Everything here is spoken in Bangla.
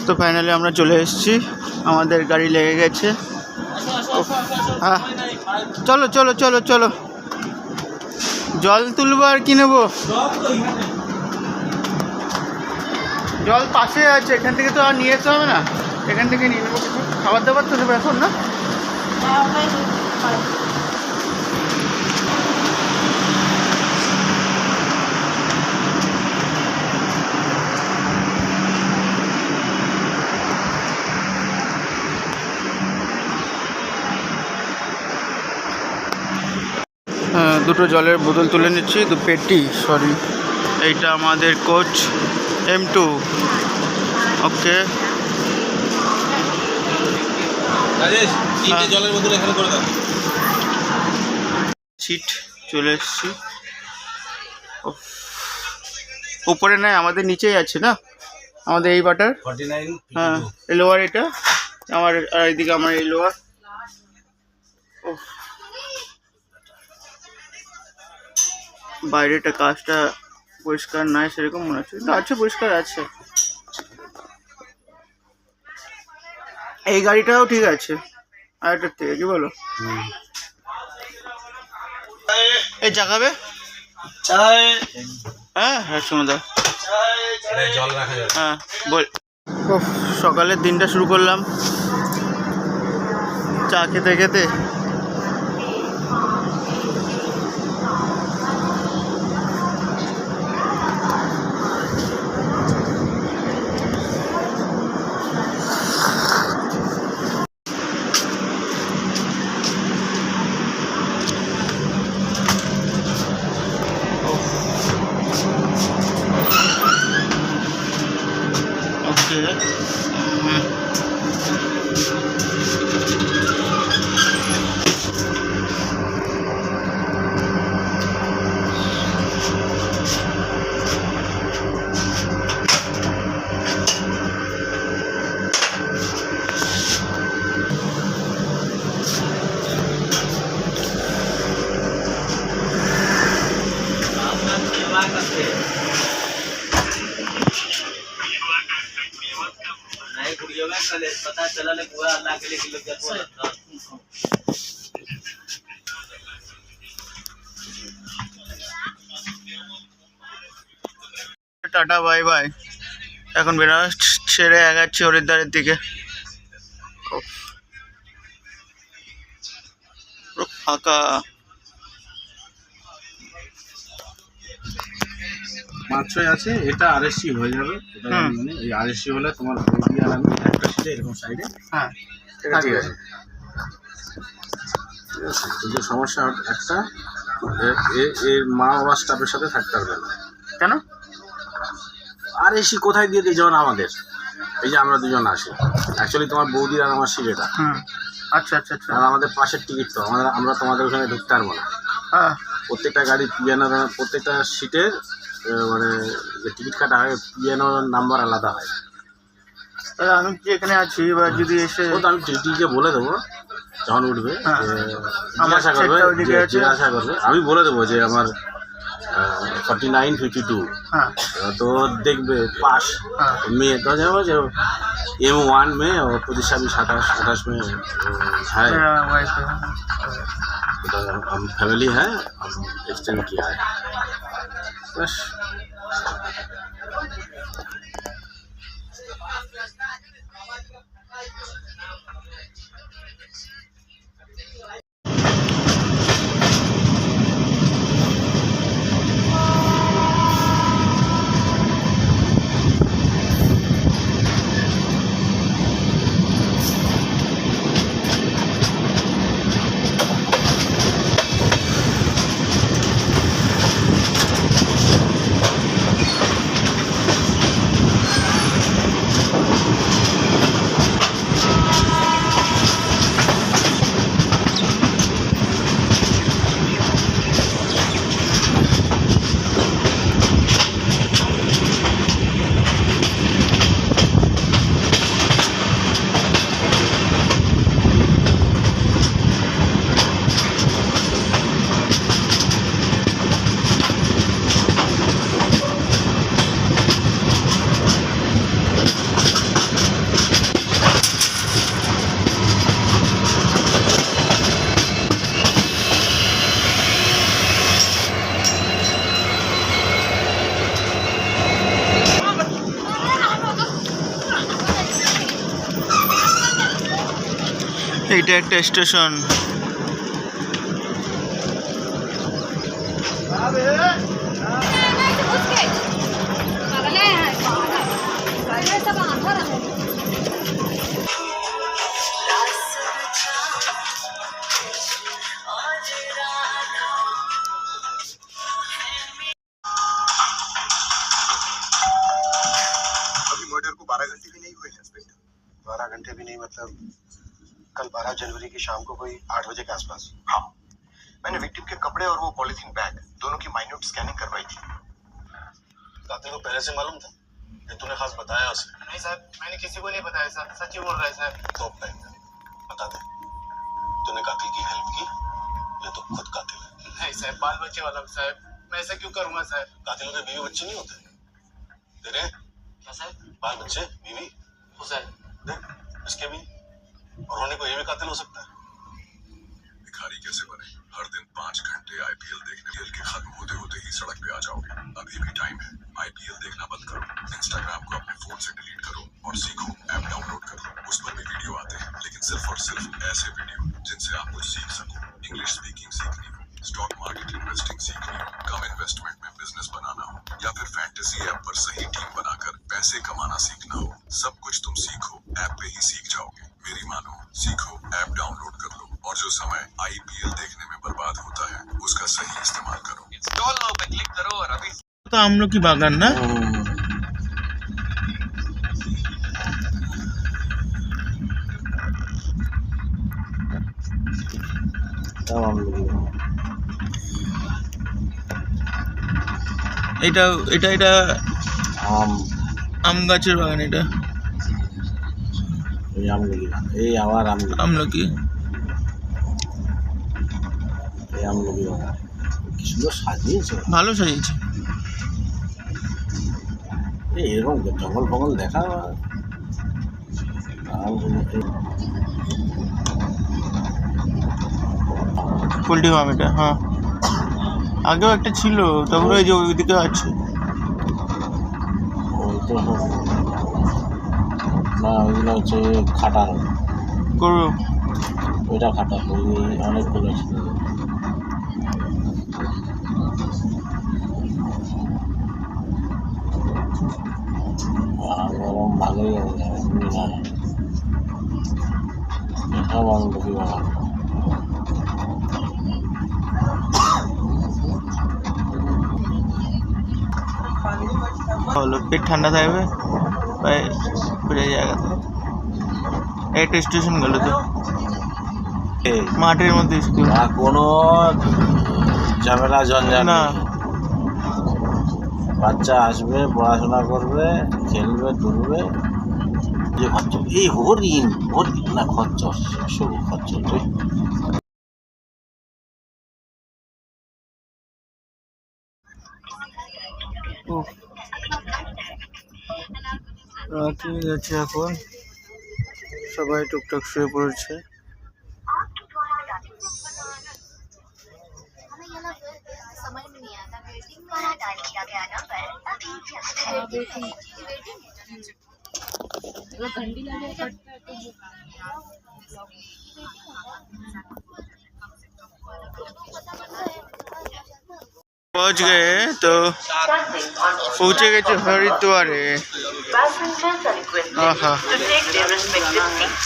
তো ফাইনালি আমরা চলে এসেছি, আমাদের গাড়ি লেগে গেছে। হ্যাঁ চলো চলো চলো চলো, জল তুলবো আর কি নেবো? জল পাশে আছে, এখান থেকে তো আর নিয়ে যেতে হবে না, এখান থেকে নিয়ে নেবো কিছু খাবার দাবার তো নেবো এখন না। দুটো জলের বোতল তুলে নিচ্ছি, পেটি সরি, এইটা আমাদের কোচ M2। ওকে জলের বোতল এখানে করে দাও। সিট চলে এসছি, উপরে নয় আমাদের নিচেই আছে না, আমাদের এই বাটার 49। হ্যাঁ এই লোয়ার, এটা আমার, আর এইদিকে আমার এই লোয়ার। বাইরেটা কাজটা পরিষ্কার নয় সেরকম মনে হচ্ছে, কিন্তু আছে, পরিষ্কার আছে। এই গাড়িটাও ঠিক আছে আরেকটার থেকে, কি বলো? এই জাগাবে হ্যাঁ হ্যাঁ সুমদা হ্যাঁ বল। সকালের দিনটা শুরু করলাম চা খেতে খেতে। টাটা বাই বাই, এখন বেনারস ছেড়ে এগাচ্ছি হরিদ্বারের দিকে। ফাঁকা মাত্রই আছে, এটা RSC হয়ে যাবে। মানে এই RSC হলে তোমার বৌদি আর আমি একটা সিটে এরকম সাইডে। হ্যাঁ ঠিক আছে, কিন্তু সমস্যা একটা, এর মা বাবা স্টাফের সাথে থাকতে পারবে না। কেন? RSC কোথায় দিয়ে দিই, যেমন আমাদের এই যে আমরা দুজন আসি, অ্যাকচুয়ালি তোমার বৌদির আর আমার সিট এটা। আচ্ছা আচ্ছা আচ্ছা, আর আমাদের পাশের টিকিট তো আমরা তোমাদের ওখানে ঢুকতে পারবো না। হ্যাঁ প্রত্যেকটা গাড়ি পিএনও, প্রত্যেকটা সিটের মানে যে টিকিট কাটা হয় পিএনও নাম্বার আলাদা হয়। তাহলে আমি কি এখানে আছি, এবার যদি এসে তো আমি টিটিকে বলে দেবো যখন উঠবে, জিজ্ঞাসা করবে, আমি বলে দেবো যে আমার 4952। तो देखबे पास में तो जाओ जो M1 में और प्रतीक्षा भी 28 में है। तो हम फैमिली है, हम एक्सटेंड किया है बस। এইটা একটা স্টেশন। अभी मर्डर को 12 घंटे भी नहीं हुए इंस्पेक्टर। 12 घंटे भी नहीं मतलब कल 12 जनवरी की शाम को कोई 8 बजे के आसपास। हाँ, मैंने विक्टिम के कपड़े और वो पॉलिथीन बैग दोनों की माइन्यूट स्कैनिंग करवाई थी। कातिल को पहले से मालूम था कि तूने खास बताया उसे? नहीं साहब, मैंने किसी को नहीं बताया साहब, सच ही बोल रहा है साहब। तो बता दे, तूने कातिल की हेल्प की या तो खुद कातिल है? नहीं साहब, बाल बच्चे वाला हूँ साहब, मैं ऐसा क्यों करूँगा साहब? कातिलों के बीवी बच्चे नहीं होते तेरे? क्या साहब? बाल बच्चे बीवी हो साहब, देख इसके भी, और होने को ये भी कातिल हो सकता है। भिखारी कैसे बने? हर दिन 5 घंटे आईपीएल देखने के खत्म होते होते ही सड़क पे आ जाओगे। अभी भी टाइम है, आईपीएल देखना बंद करो, इंस्टाग्राम को अपने फोन से डिलीट करो और सीखो ऐप डाउनलोड करो। उस पर भी वीडियो आते हैं, लेकिन सिर्फ और सिर्फ ऐसे वीडियो जिनसे आप कुछ सीख सको। इंग्लिश स्पीकिंग सीखनी हो, स्टॉक मार्केट इन्वेस्टिंग सीखनी हो, कम इन्वेस्टमेंट में बिजनेस बनाना हो, या फिर फैंटेसी ऐप पर सही टीम बनाकर पैसे कमाना सीखना हो, सब कुछ तुम सीखो ऐप पे ही सीख जाओगे। मेरी मानो, सीखो ऐप डाउनलोड कर लो और जो समय आईपीएल देखने में बर्बाद होता है उसका सही इस्तेमाल करो। इंस्टॉल नाउ पे क्लिक करो और अभी তো আমলকি বাগান না? এটা এটা এটা আম গাছের বাগান। এটা এই আমার আমলকি, আমলকি। এই আমলকি বাগান কি সুন্দর সাজিয়েছে। ভালো সাজিয়েছে। এরকম জঙ্গল ফঙ্গল দেখা পোল্ট্রি ফার্ম এটা। হ্যাঁ, আগেও একটা ছিল, তারপরে ওই যে ওইদিকে আছে। ওই তো না, ওইগুলো হচ্ছে খাটার গরু। ওইটা খাটার, ওই অনেকগুলো ছিল। গরম ভালোই আছে, সব আমলকি বাগান। হলো পেট ঠান্ডা থাকবে, প্রায় ঘুরে জায়গাতে। একটা স্টেশন গেল তো মাঠের মধ্যে স্কুল, না কোনো ঝামেলা ঝঞ্ঝাট না। নেই। বাচ্চা আসবে, পড়াশোনা করবে, খেলবে ধুলবে। যে খরচ, এই হরিণ হরিণ না খচ্চর, সরু খচ্চর। রাত হয়ে গেছে এখন, সবাই টুকটাক শুয়ে পড়েছে। समझ में नहीं आता, वेटिंग में डायल किया गया नंबर अभी घंटी लगे। पहुंच गए तो पहुंचे गए हरिद्वारे। Passengers are requested to take their respective seats.